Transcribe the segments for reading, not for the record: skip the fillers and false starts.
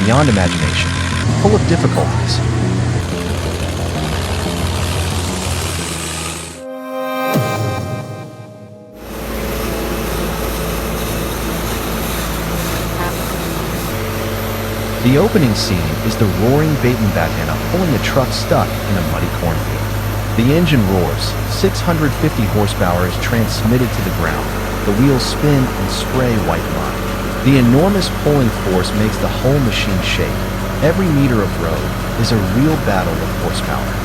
beyond imagination, full of difficulties. The opening scene is the roaring Batenbatana pulling a truck stuck in a muddy cornfield. The engine roars, 650 horsepower is transmitted to the ground. The wheels spin and spray white mud. The enormous pulling force makes the whole machine shake. Every meter of road is a real battle of horsepower.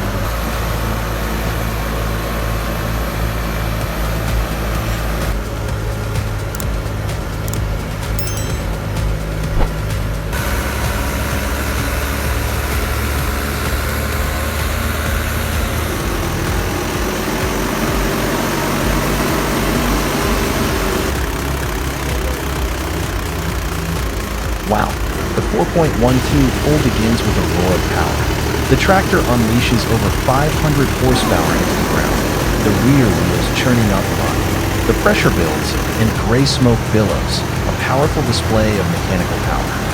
Wow, the 4.12 pull begins with a roar of power. The tractor unleashes over 500 horsepower into the ground, the rear wheels churning up mud. The pressure builds, and gray smoke billows, a powerful display of mechanical power.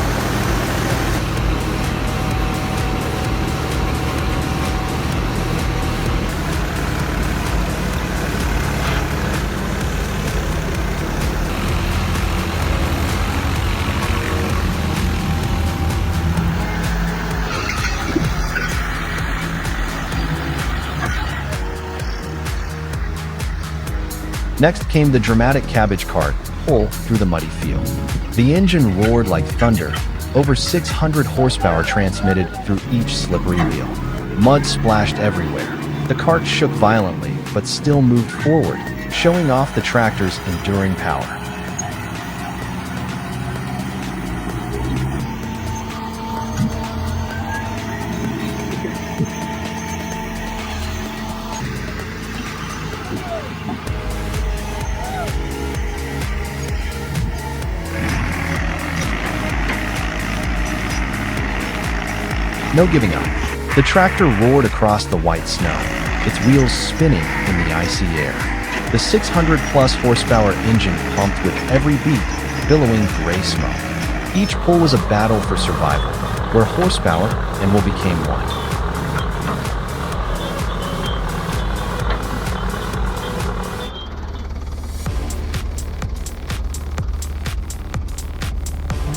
Next came the dramatic cabbage cart pull through the muddy field. The engine roared like thunder, over 600 horsepower transmitted through each slippery wheel. Mud splashed everywhere. The cart shook violently, but still moved forward, showing off the tractor's enduring power. No giving up. The tractor roared across the white snow, its wheels spinning in the icy air. The 600-plus horsepower engine pumped with every beat, billowing gray smoke. Each pull was a battle for survival, where horsepower and will became one.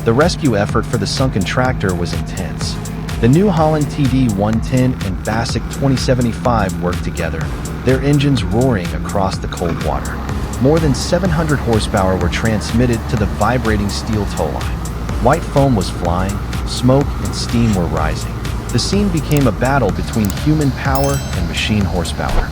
The rescue effort for the sunken tractor was intense. The New Holland TD 110 and Basic 2075 worked together, their engines roaring across the cold water. More than 700 horsepower were transmitted to the vibrating steel tow line. White foam was flying, smoke and steam were rising. The scene became a battle between human power and machine horsepower.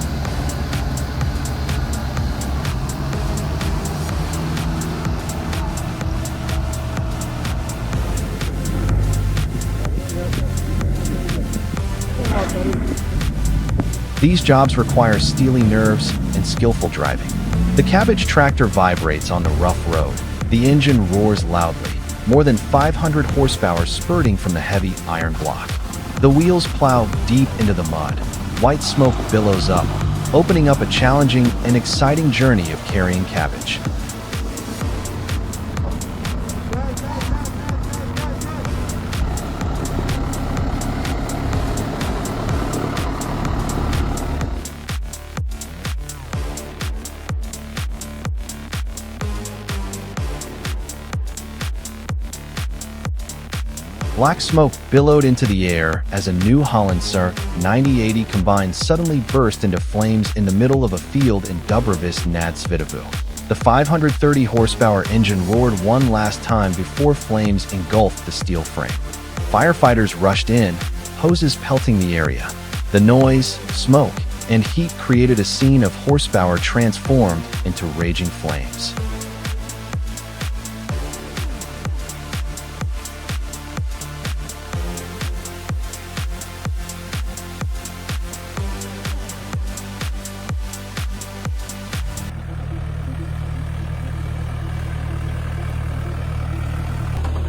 These jobs require steely nerves and skillful driving. The cabbage tractor vibrates on the rough road. The engine roars loudly, more than 500 horsepower spurting from the heavy iron block. The wheels plow deep into the mud. White smoke billows up, opening up a challenging and exciting journey of carrying cabbage. Black smoke billowed into the air as a New Holland SR 9080 combined suddenly burst into flames in the middle of a field in Dubrovis nad Svitovu. The 530 horsepower engine roared one last time before flames engulfed the steel frame. Firefighters rushed in, hoses pelting the area. The noise, smoke, and heat created a scene of horsepower transformed into raging flames.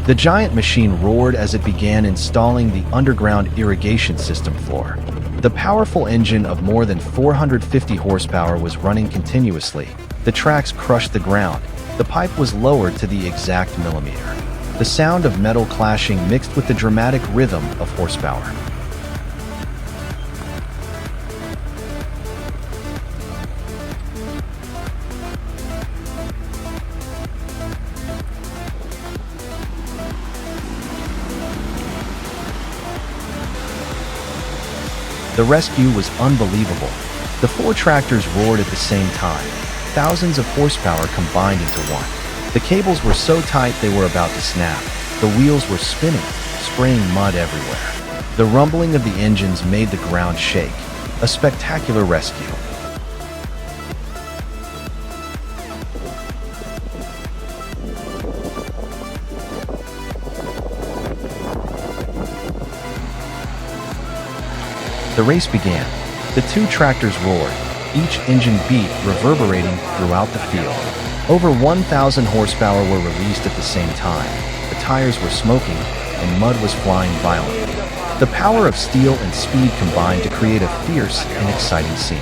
The giant machine roared as it began installing the underground irrigation system floor. The powerful engine of more than 450 horsepower was running continuously. The tracks crushed the ground. The pipe was lowered to the exact millimeter. the sound of metal clashing mixed with the dramatic rhythm of horsepower. The rescue was unbelievable. The 4 tractors roared at the same time. Thousands of horsepower combined into one. The cables were so tight they were about to snap. The wheels were spinning, spraying mud everywhere. The rumbling of the engines made the ground shake. A spectacular rescue. The race began. The 2 tractors roared, each engine beat reverberating throughout the field. Over 1,000 horsepower were released at the same time. The tires were smoking, and mud was flying violently. The power of steel and speed combined to create a fierce and exciting scene.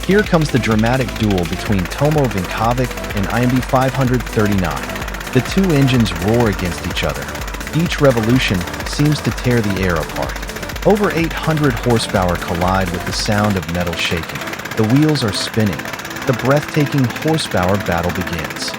Here comes the dramatic duel between Tomo Vinkovic and IMB 539. The 2 engines roar against each other. Each revolution seems to tear the air apart. Over 800 horsepower collide with the sound of metal shaking. The wheels are spinning. The breathtaking horsepower battle begins.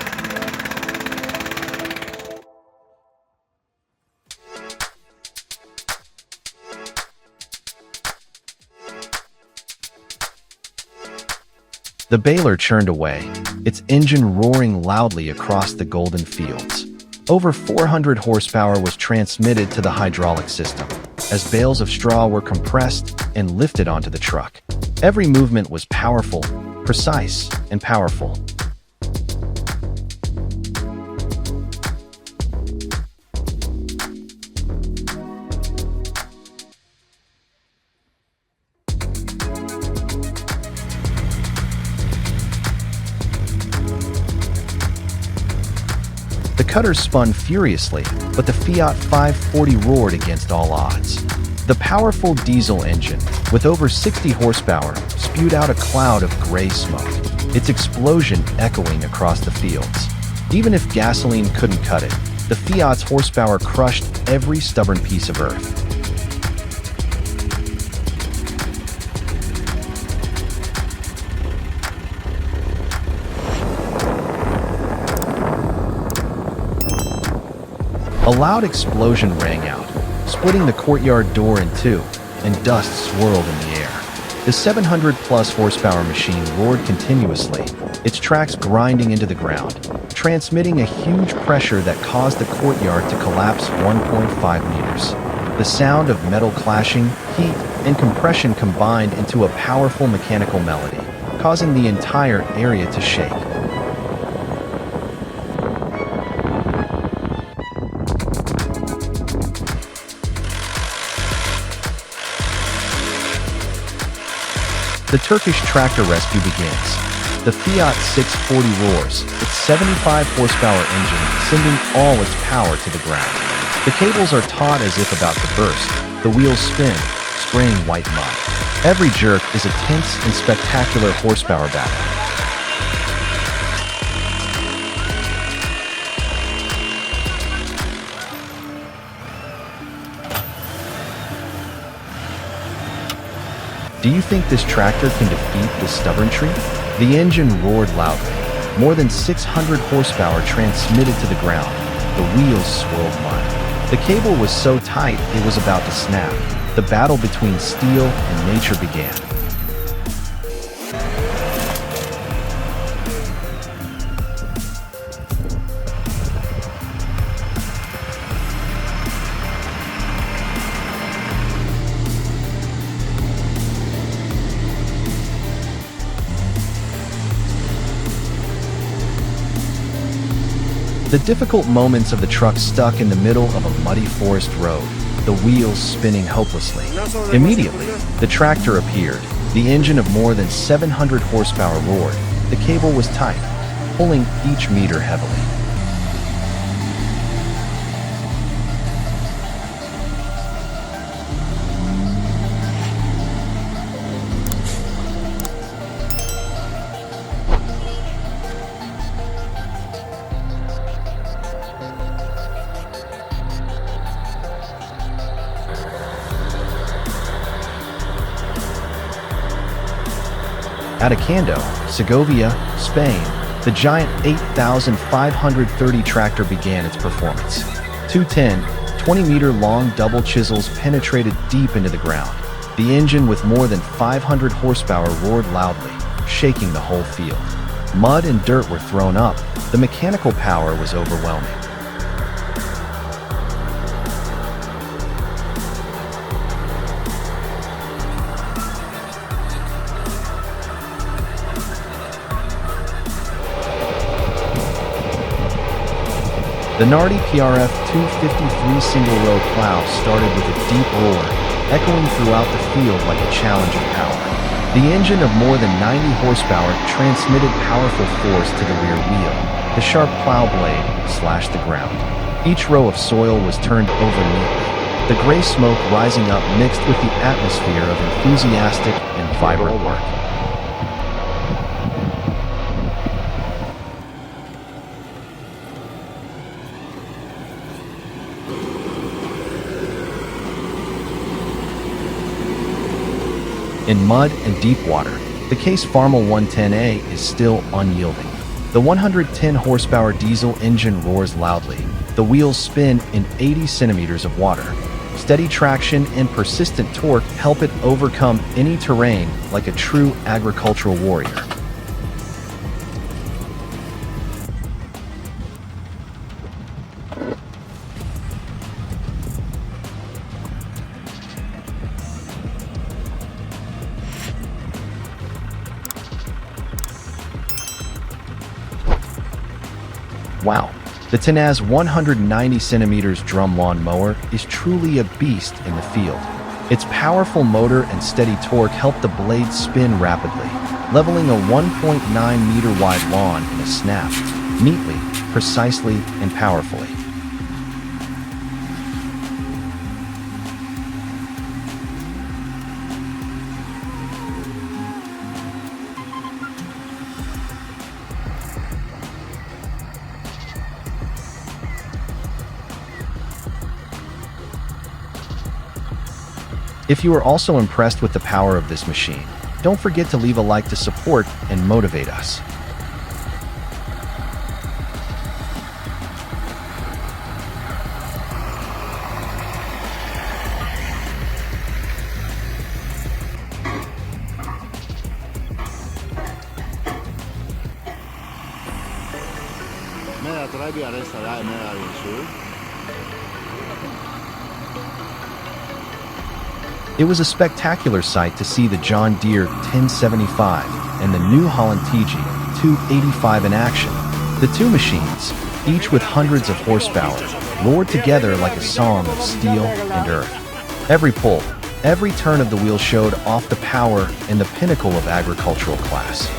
The baler churned away, its engine roaring loudly across the golden fields. Over 400 horsepower was transmitted to the hydraulic system, as bales of straw were compressed and lifted onto the truck. Every movement was powerful, precise, and powerful. The cutters spun furiously, but the Fiat 540 roared against all odds. The powerful diesel engine, with over 60 horsepower, spewed out a cloud of gray smoke, its explosion echoing across the fields. Even if gasoline couldn't cut it, the Fiat's horsepower crushed every stubborn piece of earth. A loud explosion rang out, splitting the courtyard door in two, and dust swirled in the air. The 700-plus horsepower machine roared continuously, its tracks grinding into the ground, transmitting a huge pressure that caused the courtyard to collapse 1.5 meters. The sound of metal clashing, heat, and compression combined into a powerful mechanical melody, causing the entire area to shake. The Turkish tractor rescue begins. The Fiat 640 roars, its 75 horsepower engine sending all its power to the ground. The cables are taut as if about to burst. The wheels spin, spraying white mud. Every jerk is a tense and spectacular horsepower battle. Do you think this tractor can defeat the stubborn tree? The engine roared loudly. More than 600 horsepower transmitted to the ground. The wheels swirled mud. The cable was so tight it was about to snap. The battle between steel and nature began. The difficult moments of the truck stuck in the middle of a muddy forest road, the wheels spinning hopelessly. Immediately, the tractor appeared. The engine of more than 700 horsepower roared. The cable was tight, pulling each meter heavily. At Acando, Segovia, Spain, the giant 8,530 tractor began its performance. 210, 20-meter-long double chisels penetrated deep into the ground. The engine with more than 500 horsepower roared loudly, shaking the whole field. Mud and dirt were thrown up. The mechanical power was overwhelming. The Nardi PRF 253 single-row plow started with a deep roar, echoing throughout the field like a challenge of power. The engine of more than 90 horsepower transmitted powerful force to the rear wheel. The sharp plow blade slashed the ground. Each row of soil was turned over neatly, the gray smoke rising up mixed with the atmosphere of enthusiastic and vibrant work. In mud and deep water, the Case Farmel 110A is still unyielding. The 110 horsepower diesel engine roars loudly. The wheels spin in 80 centimeters of water. Steady traction and persistent torque help it overcome any terrain like a true agricultural warrior. Wow, the Tenaz 190 centimeters drum lawn mower is truly a beast in the field. Its powerful motor and steady torque help the blade spin rapidly, leveling a 1.9 meter wide lawn in a snap, neatly, precisely, and powerfully. If you are also impressed with the power of this machine, don't forget to leave a like to support and motivate us. It was a spectacular sight to see the John Deere 1075 and the New Holland TG 285 in action. The two machines, each with hundreds of horsepower, roared together like a song of steel and earth. Every pull, every turn of the wheel showed off the power and the pinnacle of agricultural class.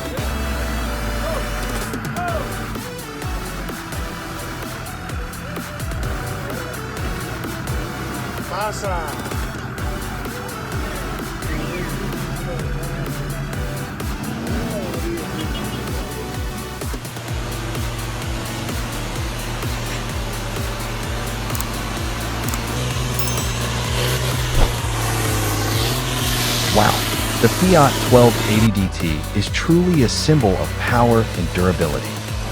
Wow, the Fiat 1280 DT is truly a symbol of power and durability.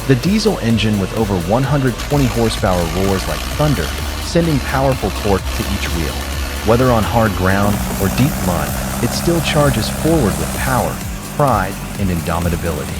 The diesel engine with over 120 horsepower roars like thunder, sending powerful torque to each wheel. Whether on hard ground or deep mud, it still charges forward with power, pride, and indomitability.